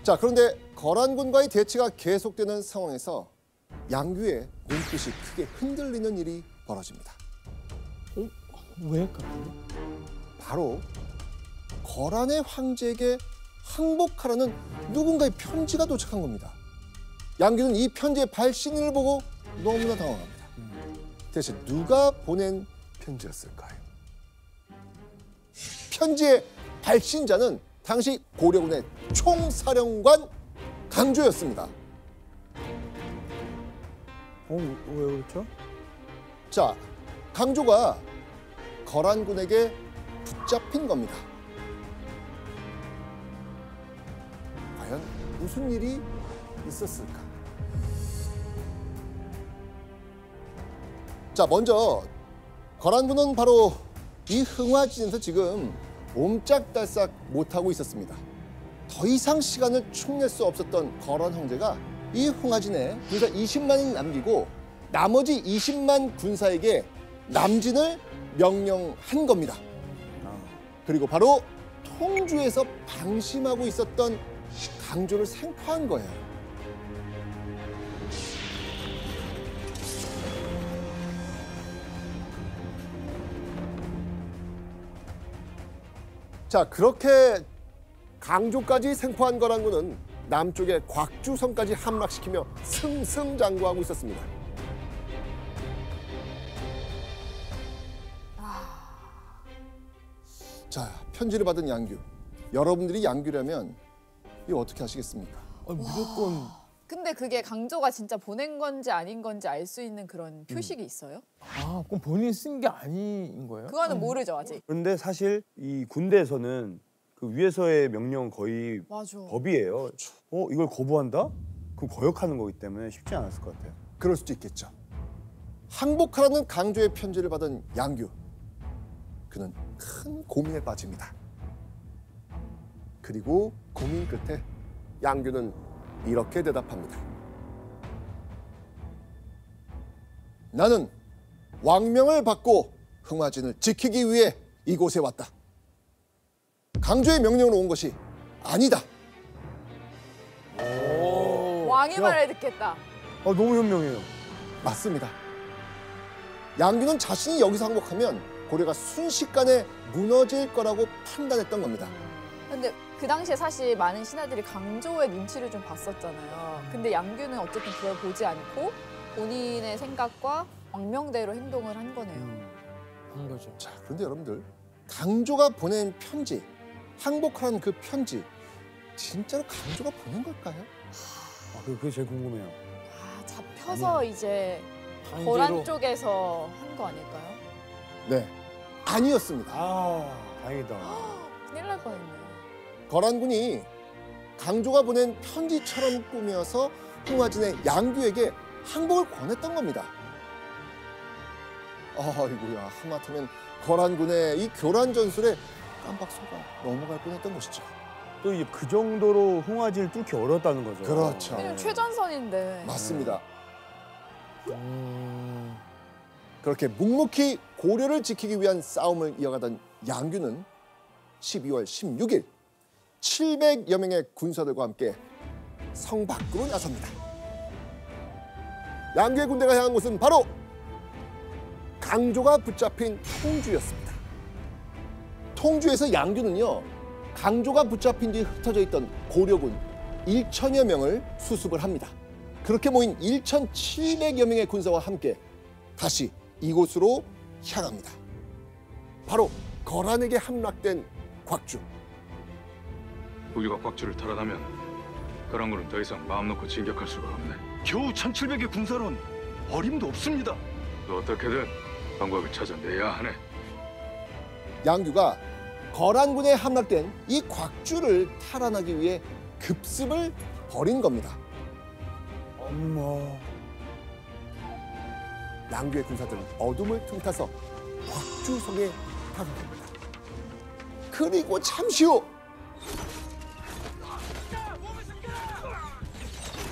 자, 그런데 거란군과의 대치가 계속되는 상황에서 양규의 눈빛이 크게 흔들리는 일이 벌어집니다. 왜 갑자기? 바로 거란의 황제에게 항복하라는 누군가의 편지가 도착한 겁니다. 양규는 이 편지의 발신을 보고 너무나 당황합니다. 대체 누가 보낸 편지였을까요? 편지의 발신자는 당시 고려군의 총사령관 강조였습니다. 왜 그렇죠? 자, 강조가 거란군에게 붙잡힌 겁니다. 과연 무슨 일이 있었을까? 자, 먼저 거란군은 바로 이 흥화진에서 지금 옴짝달싹 못하고 있었습니다. 더 이상 시간을 축낼 수 없었던 거란 형제가 이 흥화진에 군사 20만을 남기고 나머지 20만 군사에게 남진을 명령한 겁니다. 그리고 바로 통주에서 방심하고 있었던 강조를 생포한 거예요. 자, 그렇게 강조까지 생포한 거란군은 남쪽의 곽주성까지 함락시키며 승승장구하고 있었습니다. 자, 편지를 받은 양규. 여러분들이 양규라면 이거 어떻게 하시겠습니까? 무조건. 근데 그게 강조가 진짜 보낸 건지 아닌 건지 알 수 있는 그런 표식이 있어요? 그럼 본인이 쓴 게 아닌 거예요? 그거는 모르죠, 아직. 그런데 사실 이 군대에서는 그 위에서의 명령 거의 맞아. 법이에요. 이걸 거부한다? 그럼 거역하는 거기 때문에 쉽지 않았을 것 같아요. 그럴 수도 있겠죠. 항복하라는 강조의 편지를 받은 양규. 그는 큰 고민에 빠집니다. 그리고 고민 끝에 양규는 이렇게 대답합니다. 나는 왕명을 받고 흥화진을 지키기 위해 이곳에 왔다. 강조의 명령으로 온 것이 아니다. 왕의 말을 듣겠다. 너무 현명해요. 맞습니다. 양규는 자신이 여기서 항복하면 고려가 순식간에 무너질 거라고 판단했던 겁니다. 근데 그 당시에 사실 많은 신하들이 강조의 눈치를 좀 봤었잖아요. 근데 양규는 어쨌든 그걸 보지 않고 본인의 생각과 왕명대로 행동을 한 거네요. 한 거죠. 자, 그런데 여러분들, 강조가 보낸 편지, 항복하라는 그 편지, 진짜로 강조가 보낸 걸까요? 그게 제일 궁금해요. 잡혀서 이제 거란 쪽에서 한 거 아닐까요? 네, 아니었습니다. 다행이다. 큰일 날 뻔했네. 거란군이 강조가 보낸 편지처럼 꾸며서 흥화진의 양규에게 항복을 권했던 겁니다. 아이고야, 하마터면 거란군의 이 교란 전술에 깜빡 속아 넘어갈 뻔했던 것이죠. 또 이제 그 정도로 흥화진을 뚫기 어렵다는 거죠. 그렇죠. 왜냐면 최전선인데. 맞습니다. 그렇게 묵묵히 고려를 지키기 위한 싸움을 이어가던 양규는 12월 16일 700여 명의 군사들과 함께 성 밖으로 나섭니다. 양규의 군대가 향한 곳은 바로 강조가 붙잡힌 통주였습니다. 통주에서 양규는요, 강조가 붙잡힌 뒤 흩어져 있던 고려군 1천여 명을 수습을 합니다. 그렇게 모인 1,700여 명의 군사와 함께 다시 이곳으로 향합니다. 바로 거란에게 함락된 곽주. 우리가 곽주를 탈환하면 거란군은 더 이상 마음 놓고 진격할 수가 없네. 겨우 1,700의 군사론 어림도 없습니다. 또 어떻게든 방법을 찾아내야 하네. 양규가 거란군에 함락된 이 곽주를 탈환하기 위해 급습을 벌인 겁니다. 엄마. 양규의 군사들은 어둠을 틈타서 곽주성에 다가갑니다. 그리고 잠시 후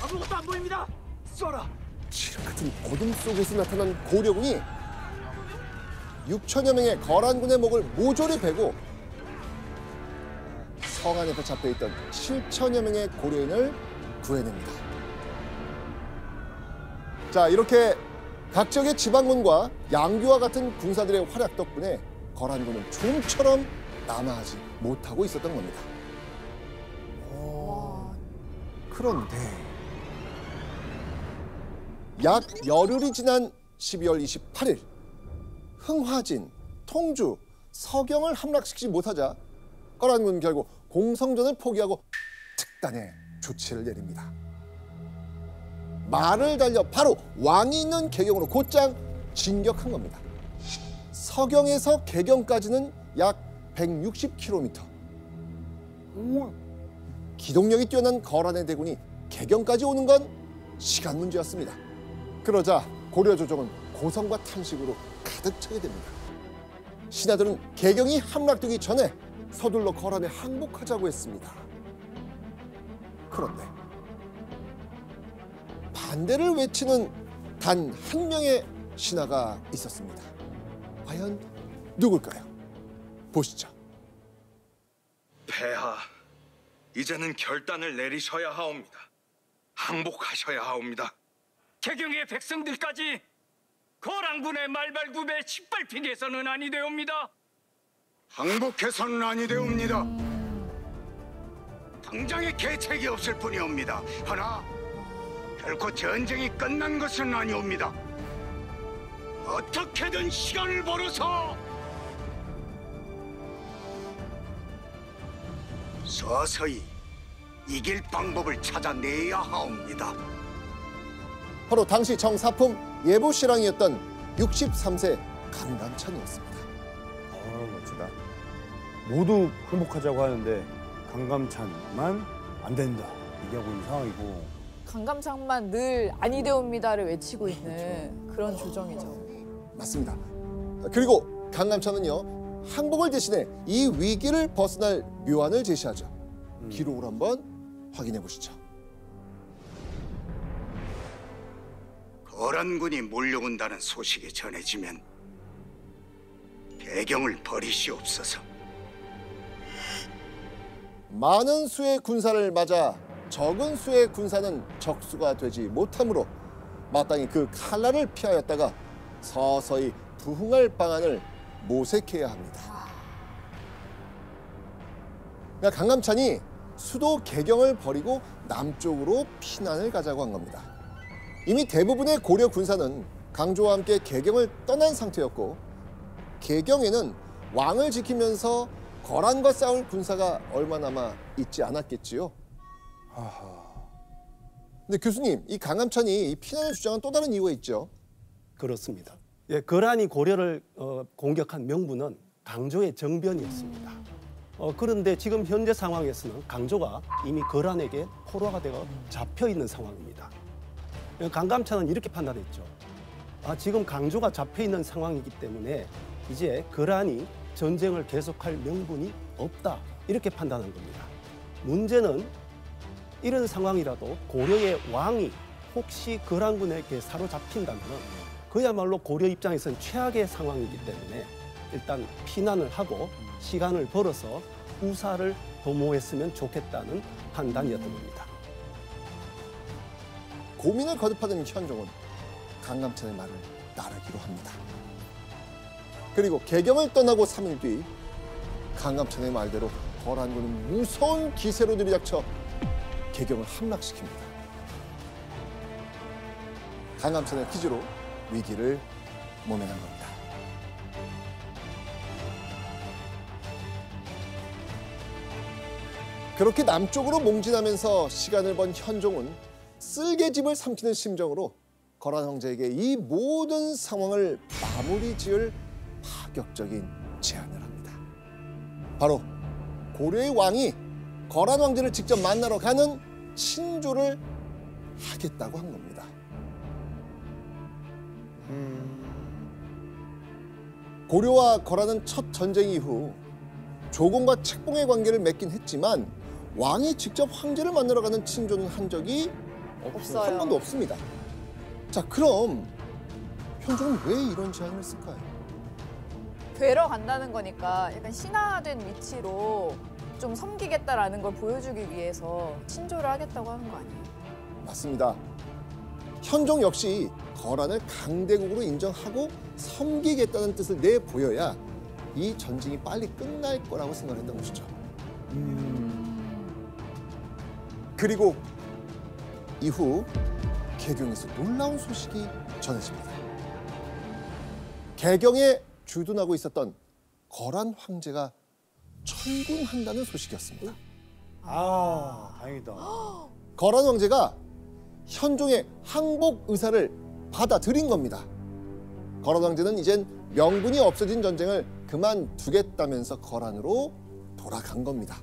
아무것도 안 보입니다. 쏴라. 칠흑 같은 어둠 속에서 나타난 고려군이 6천여 명의 거란군의 목을 모조리 베고 성 안에 잡혀있던 7천여 명의 고려인을 구해냅니다. 자, 이렇게 각 지역의 지방군과 양규와 같은 군사들의 활약 덕분에 거란군은 좀처럼 남아하지 못하고 있었던 겁니다. 와, 그런데 약 열흘이 지난 12월 28일 흥화진, 통주, 서경을 함락시키지 못하자 거란군 결국 공성전을 포기하고 특단의 조치를 내립니다. 말을 달려 바로 왕이 있는 개경으로 곧장 진격한 겁니다. 서경에서 개경까지는 약 160km. 기동력이 뛰어난 거란의 대군이 개경까지 오는 건 시간 문제였습니다. 그러자 고려 조정은 고성과 탐식으로 가득 차게 됩니다. 신하들은 개경이 함락되기 전에 서둘러 거란에 항복하자고 했습니다. 그런데 반대를 외치는 단 한 명의 신하가 있었습니다. 과연 누굴까요? 보시죠. 폐하, 이제는 결단을 내리셔야 하옵니다. 항복하셔야 하옵니다. 개경의 백성들까지 거란군의 말발굽에 짓밟히게서는 아니 되옵니다. 항복해서는 아니 되옵니다. 당장의 계책이 없을 뿐이옵니다. 하나, 결코 전쟁이 끝난 것은 아니옵니다. 어떻게든 시간을 벌어서 서서히 이길 방법을 찾아내야 하옵니다. 바로 당시 정사품 예보시랑이었던 63세 강감찬이었습니다. 멋지다. 모두 항복하자고 하는데 강감찬만 안 된다 얘기하고 있는 상황이고. 강감찬만 늘 아니 되옵니다를 외치고 있는 그런 조정이죠. 맞습니다. 그리고 강감찬은요, 항복을 대신해 이 위기를 벗어날 묘안을 제시하죠. 기록을 한번 확인해 보시죠. 거란군이 몰려온다는 소식이 전해지면 개경을 버리시옵소서. 많은 수의 군사를 맞아 적은 수의 군사는 적수가 되지 못하므로 마땅히 그 칼날을 피하였다가 서서히 부흥할 방안을 모색해야 합니다. 그러니까 강감찬이 수도 개경을 버리고 남쪽으로 피난을 가자고 한 겁니다. 이미 대부분의 고려 군사는 강조와 함께 개경을 떠난 상태였고, 개경에는 왕을 지키면서 거란과 싸울 군사가 얼마 남아 있지 않았겠지요. 근데 교수님, 이 강감찬이 이 피난을 주장한 또 다른 이유가 있죠. 그렇습니다. 예, 거란이 고려를 공격한 명분은 강조의 정변이었습니다. 그런데 지금 현재 상황에서는 강조가 이미 거란에게 포로가 되어 잡혀 있는 상황입니다. 강감찬은 이렇게 판단했죠. 지금 강조가 잡혀 있는 상황이기 때문에 이제 거란이 전쟁을 계속할 명분이 없다, 이렇게 판단한 겁니다. 문제는 이런 상황이라도 고려의 왕이 혹시 거란군에게 사로잡힌다면 그야말로 고려 입장에서는 최악의 상황이기 때문에 일단 피난을 하고 시간을 벌어서 우사를 도모했으면 좋겠다는 판단이었던 겁니다. 고민을 거듭하던 현종은 강감찬의 말을 따르기로 합니다. 그리고 개경을 떠나고 3일 뒤 강감찬의 말대로 거란군은 무서운 기세로 들이닥쳐 개경을 함락시킵니다. 강감찬의 기지로 위기를 모면한 겁니다. 그렇게 남쪽으로 몽진하면서 시간을 번 현종은 쓸개집을 삼키는 심정으로 거란 황제에게 이 모든 상황을 마무리 지을 파격적인 제안을 합니다. 바로 고려의 왕이 거란 황제를 직접 만나러 가는 친조를 하겠다고 한 겁니다. 고려와 거란은 첫 전쟁 이후 조공과 책봉의 관계를 맺긴 했지만 왕이 직접 황제를 만나러 가는 친조는 한 적이 없어요. 한 번도 없습니다. 자, 그럼 현종은 왜 이런 제안을 했을까요? 되러 간다는 거니까 약간 신화된 위치로 좀 섬기겠다라는 걸 보여주기 위해서 신조를 하겠다고 하는 거 아니에요? 맞습니다. 현종 역시 거란을 강대국으로 인정하고 섬기겠다는 뜻을 내보여야 이 전쟁이 빨리 끝날 거라고 생각했던 것이죠. 그리고 이후 개경에서 놀라운 소식이 전해집니다. 개경에 주둔하고 있었던 거란 황제가 철군한다는 소식이었습니다. 아, 다행이다. 거란 황제가 현종의 항복 의사를 받아들인 겁니다. 거란 황제는 이젠 명분이 없어진 전쟁을 그만두겠다면서 거란으로 돌아간 겁니다.